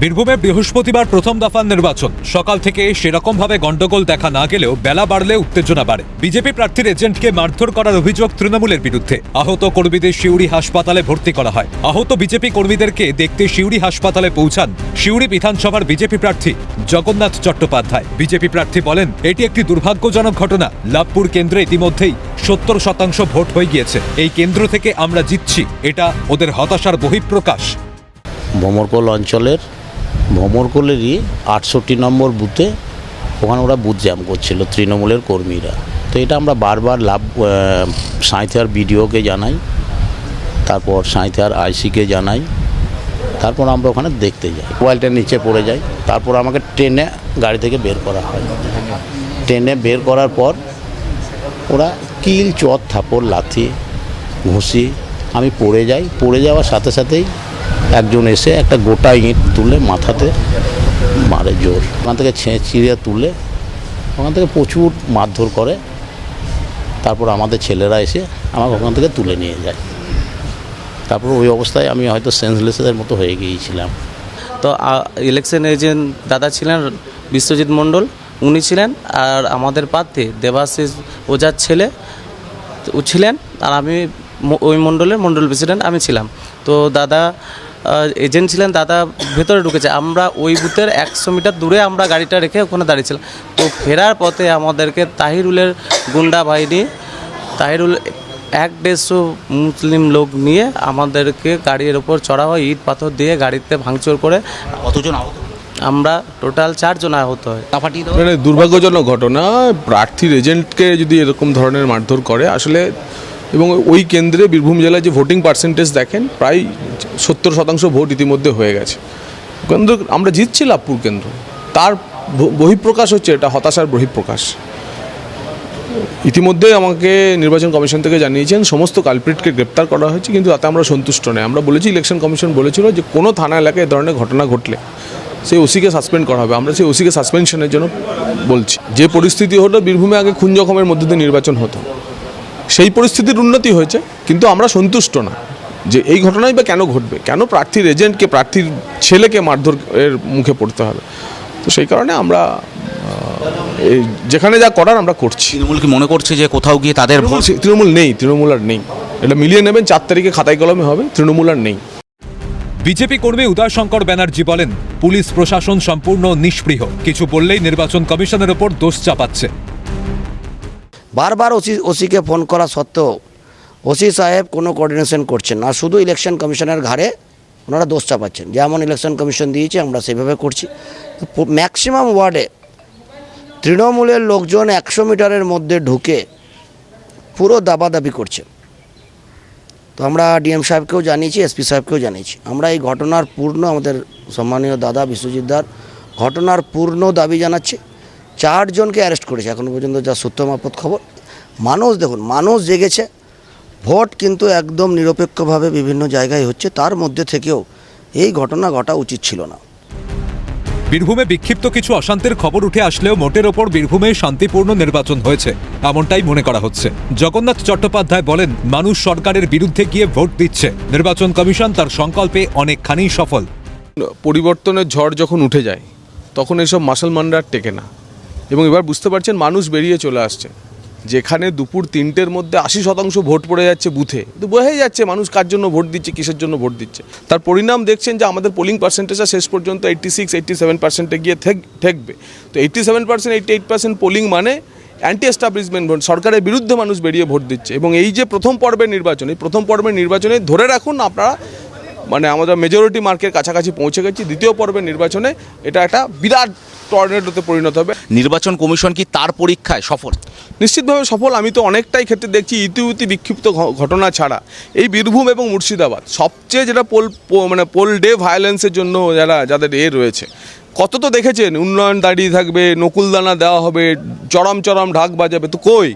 বীরভূমে বৃহস্পতিবার প্রথম দফার নির্বাচন সকাল থেকে সেরকম ভাবে গন্ডগোল দেখা না গেলেও বেলা বাড়লে উত্তেজনা বাড়ে। বিজেপি প্রার্থীর এজেন্টকে মারধর করার অভিযোগ তৃণমূলের বিরুদ্ধে। আহত কর্মীদের সিউড়ি হাসপাতালে ভর্তি করা হয়। আহত বিজেপি কর্মীদেরকে দেখতে সিউড়ি হাসপাতালে পৌঁছান সিউড়ি বিধানসভার বিজেপি প্রার্থী জগন্নাথ চট্টোপাধ্যায়। বিজেপি প্রার্থী বলেন, এটি একটি দুর্ভাগ্যজনক ঘটনা। লাভপুর কেন্দ্রে ইতিমধ্যেই 70% ভোট হয়ে গিয়েছে। এই কেন্দ্র থেকে আমরা জিতছি, এটা ওদের হতাশার বহিঃপ্রকাশ। ভমরকোল অঞ্চলের ভমরকোলেরই 68 নম্বর বুথে ওখানে ওরা বুথ জ্যাম করছিল তৃণমূলের কর্মীরা। তো এটা আমরা বারবার সাঁইথিয়ার বিডিওকে জানাই, তারপর সাঁইথিয়ার আইসিকে জানাই, তারপর আমরা ওখানে দেখতে যাই। মোবাইলটা নিচে পড়ে যায়, তারপর আমাকে ট্রেনে গাড়ি থেকে বের করা হয়। ট্রেনে বের করার পর ওরা কিল, চট, থাপড়, লাথি, ঘুষি, আমি পড়ে যাই। পড়ে যাওয়ার সাথে সাথেই একজন এসে একটা গোটা ইঁট তুলে মাথাতে মারে জোর। ওখান থেকে ছিঁড়ে তুলে ওখান থেকে প্রচুর মারধর করে। তারপর আমাদের ছেলেরা এসে আমাকে ওখান থেকে তুলে নিয়ে যায়। তারপর ওই অবস্থায় আমি হয়তো সেন্সলেসের মতো হয়ে গিয়েছিলাম। তো ইলেকশন এজেন্ট দাদা ছিলেন বিশ্বজিৎ মণ্ডল, উনি ছিলেন, আর আমাদের প্রার্থী দেবাশিস ওঝার ছেলে ও ছিলেন, আর আমি ওই মণ্ডলের মণ্ডল প্রেসিডেন্ট আমি ছিলাম। তো দাদা এজেন্ট ছিলেন, দাদা ভেতরে ঢুকেছে। আমরা ওই বুথের 100 মিটার দূরে আমরা গাড়িটা রেখে ওখানে দাঁড়িয়েছিলাম। তো ফেরার পথে আমাদেরকে তাহিরুলের গুন্ডা বাহিনী, তাহিরুল 150 মুসলিম লোক নিয়ে আমাদেরকে গাড়ির ওপর চড়া হয়, ইট পাথর দিয়ে গাড়িতে ভাঙচুর করে। কতজন আহত? আমরা টোটাল 4 জন আহত হয়। মানে দুর্ভাগ্যজনক ঘটনা। প্রার্থীর এজেন্টকে যদি এরকম ধরনের মারধর করে আসলে, এবং ওই কেন্দ্রে বীরভূম জেলায় যে ভোটিং পার্সেন্টেজ দেখেন, প্রায় 70% ভোট ইতিমধ্যে হয়ে গেছে। কেন্দ্র আমরা জিতছি, লাভপুর কেন্দ্র, তার বহিঃপ্রকাশ হচ্ছে এটা হতাশার বহিঃপ্রকাশ। ইতিমধ্যে আমাকে নির্বাচন কমিশন থেকে জানিয়েছেন সমস্ত কালপ্রিটকে গ্রেপ্তার করা হয়েছে, কিন্তু তাতে আমরা সন্তুষ্ট নই। আমরা বলেছি, ইলেকশন কমিশন বলেছিল যে কোনো থানা এলাকায় এ ধরনের ঘটনা ঘটলে সেই ওসিকে সাসপেন্ড করা হবে। আমরা সেই ওসিকে সাসপেনশনের জন্য বলছি। যে পরিস্থিতি হলো, বীরভূমে আগে খুন জখমের মধ্যে দিয়ে নির্বাচন হতো, সেই পরিস্থিতির উন্নতি হয়েছে, কিন্তু আমরা সন্তুষ্ট না যে এই ঘটনাই বা কেন ঘটবে, কেন প্রার্থীর এজেন্টকে, প্রার্থীর ছেলেকে মারধরের মুখে পড়তে হবে। তো সেই কারণে আমরা যেখানে যা করার আমরা করছি। তৃণমূল কি মনে করছে যে কোথাও গিয়ে তাদের তৃণমূল নেই, তৃণমূল আর নেই। এটা মিলিয়ে নেবেন, 4 তারিখে খাতায় কলমে হবে, তৃণমূল আর নেই। বিজেপি কর্মী উদয়শঙ্কর ব্যানার্জি বলেন, পুলিশ প্রশাসন সম্পূর্ণ নিষ্পৃহ, কিছু বললেই নির্বাচন কমিশনের ওপর দোষ চাপাচ্ছে। বারবার ওসিকে ফোন করা সত্ত্বেও ওসি সাহেব কোনো কোঅর্ডিনেশন করছেন না, শুধু ইলেকশন কমিশনের ঘাড়ে ওনারা দোষ চাপাচ্ছেন। যেমন ইলেকশন কমিশন দিয়েছে আমরা সেভাবে করছি। ম্যাক্সিমাম ওয়ার্ডে তৃণমূলের লোকজন 100 মিটারের মধ্যে ঢুকে পুরো দাবাদাবি করছে। তো আমরা ডিএম সাহেবকেও জানিয়েছি, এসপি সাহেবকেও জানিয়েছি। আমরা এই ঘটনার পূর্ণ, আমাদের সম্মানীয় দাদা বিশ্বজিৎ দার ঘটনার পূর্ণ দাবি জানাচ্ছি। 4 জনকে অ্যারেস্ট করেছে এখনও পর্যন্ত, যা সত্য মারফত খবর। মানুষ দেখুন, মানুষ জেগেছে। ভোট কিন্তু একদম নিরপেক্ষভাবে বিভিন্ন জায়গায় হচ্ছে, তার মধ্যে থেকেও এই ঘটনা ঘটা উচিত ছিল না। বীরভূমে বিক্ষিপ্ত কিছু অশান্তির খবর উঠে আসলেও মোটের ওপর বীরভূমে শান্তিপূর্ণ নির্বাচন হয়েছে, এমনটাই মনে করা হচ্ছে। জগন্নাথ চট্টোপাধ্যায় বলেন, মানুষ সরকারের বিরুদ্ধে গিয়ে ভোট দিচ্ছে, নির্বাচন কমিশন তার সংকল্পে অনেকখানি সফল। পরিবর্তনের ঝড় যখন উঠে যায় তখন এসব মাসলমানরা আর টেকে না, এবং এবার বুঝতে পারছেন মানুষ বেরিয়ে চলে আসছে। যেখানে দুপুর 3টের মধ্যে 80% ভোট পড়ে যাচ্ছে বুথে, তো বোঝাই যাচ্ছে মানুষ কার জন্য ভোট দিচ্ছে, কিসের জন্য ভোট দিচ্ছে। তার পরিণাম দেখছেন যে আমাদের পোলিং পার্সেন্টেজটা শেষ পর্যন্ত 86-87% গিয়ে ঠেকবে। তো 87%, 88% পোলিং মানে অ্যান্টি এস্টাবলিশমেন্ট ভোট, সরকারের বিরুদ্ধে মানুষ বেরিয়ে ভোট দিচ্ছে। এবং এই যে প্রথম পর্বের নির্বাচন, এই প্রথম পর্বের নির্বাচনে ধরে রাখুন আপনারা, মানে আমাদের মেজরিটি মার্কের কাছাকাছি পৌঁছে গেছি। দ্বিতীয় পর্বের নির্বাচনে এটা একটা বিরাট টর্নেডোতে পরিণত হবে। নির্বাচন কমিশন কি তার পরীক্ষায় সফল? নিশ্চিতভাবে সফল। আমি তো অনেকটাই ক্ষেত্রে দেখছি ইতিউতি বিক্ষিপ্ত ঘটনা ছাড়া এই বীরভূম এবং মুর্শিদাবাদ সবচেয়ে যেটা পোল ডে ভায়োলেন্সের জন্য যাদের রয়েছে, কত তো দেখেছেন, উন্নয়ন দাঁড়িয়ে থাকবে, নকুলদানা দেওয়া হবে, চরম ঢাক বাজাবে। তো কই,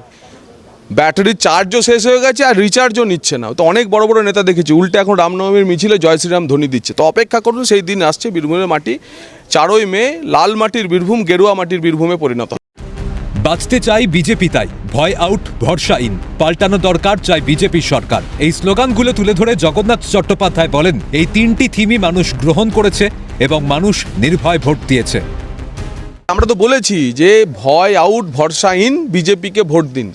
ব্যাটারির চার্জও শেষ হয়ে গেছে আর রিচার্জও নিচ্ছে না। তো অনেক বড় বড় নেতা দেখেছি উল্টে এখন রামনবমীর মিছিলে জয় শ্রীরাম ধ্বনি দিচ্ছে। তো অপেক্ষা করুন, সেই দিন আসছে। বীরভূমের মাটি 4ই মে লাল মাটির বীরভূম গেরুয়া মাটির বীরভূমে পরিণত। বাঁচতে চাই বিজেপি তাই, ভয় আউট ভরসা ইন, পাল্টানো দরকার চাই বিজেপি সরকার। এই স্লোগানগুলো তুলে ধরে জগন্নাথ চট্টোপাধ্যায় বলেন, এই তিনটি থিমই মানুষ গ্রহণ করেছে এবং মানুষ নির্ভয় ভোট দিয়েছে। আমরা তো বলেছি যে ভয় আউট ভরসা ইন, বিজেপিকে ভোট দিন।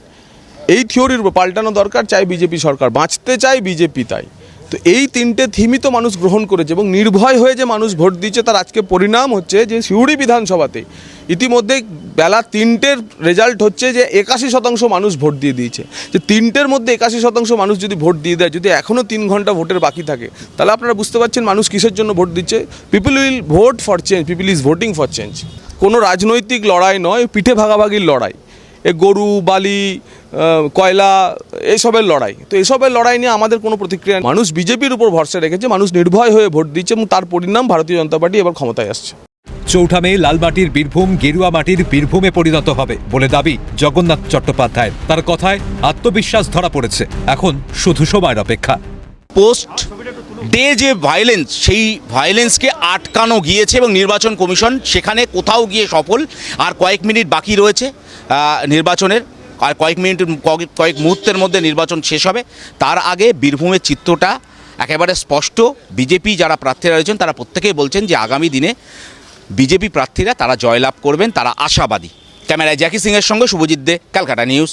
এই থিওরির উপর পাল্টানো দরকার চাই বিজেপি সরকার, বাঁচতে চাই বিজেপি তাই। তো এই তিনটে থিমই তো মানুষ গ্রহণ করেছে এবং নির্ভয় হয়ে যে মানুষ ভোট দিচ্ছে তার আজকে পরিণাম হচ্ছে যে সিউড়ি বিধানসভাতে ইতিমধ্যে বেলা 3টের রেজাল্ট হচ্ছে যে 81% মানুষ ভোট দিয়ে দিয়েছে। যে 3টের মধ্যে 81% মানুষ যদি ভোট দিয়ে দেয়, যদি এখনও 3 ঘন্টা ভোটের বাকি থাকে, তাহলে আপনারা বুঝতে পারছেন মানুষ কিসের জন্য ভোট দিচ্ছে। People will vote for change, people is voting for change. কোনো রাজনৈতিক লড়াই নয়, পিঠে ভাগাভাগির লড়াই, এ গরু বালি কয়লা এইসবের লড়াই। তো এসবের লড়াই নিয়ে আমাদের কোনো প্রতিক্রিয়া, মানুষ বিজেপির উপর ভরসা রেখেছে, মানুষ নির্ভয় হয়ে ভোট দিচ্ছে এবং তার পরিণাম ভারতীয় জনতা পার্টি এবার ক্ষমতায় আসছে। 4 মে লালমাটির বীরভূম গেরুয়া মাটির বীরভূমে পরিণত হবে বলে দাবি জগন্নাথ চট্টোপাধ্যায়। তার কথায় আত্মবিশ্বাস ধরা পড়েছে, এখন শুধু সময়ের অপেক্ষা। পোস্ট ডে যে ভায়োলেন্স, সেই ভায়োলেন্সকে আটকানো গিয়েছে এবং নির্বাচন কমিশন সেখানে কোথাও গিয়ে সফল। আর কয়েক মিনিট বাকি রয়েছে নির্বাচনের, আর কয়েক মুহূর্তের মধ্যে নির্বাচন শেষ হবে। তার আগে বীরভূমের চিত্রটা একেবারে স্পষ্ট। বিজেপি যারা প্রার্থীরা রয়েছেন তারা প্রত্যেকেই বলছেন যে আগামী দিনে বিজেপি প্রার্থীরা তারা জয়লাভ করবেন, তারা আশাবাদী। ক্যামেরায় জ্যাকি সিংয়ের সঙ্গে শুভজিৎ দে, ক্যালকাটা নিউজ।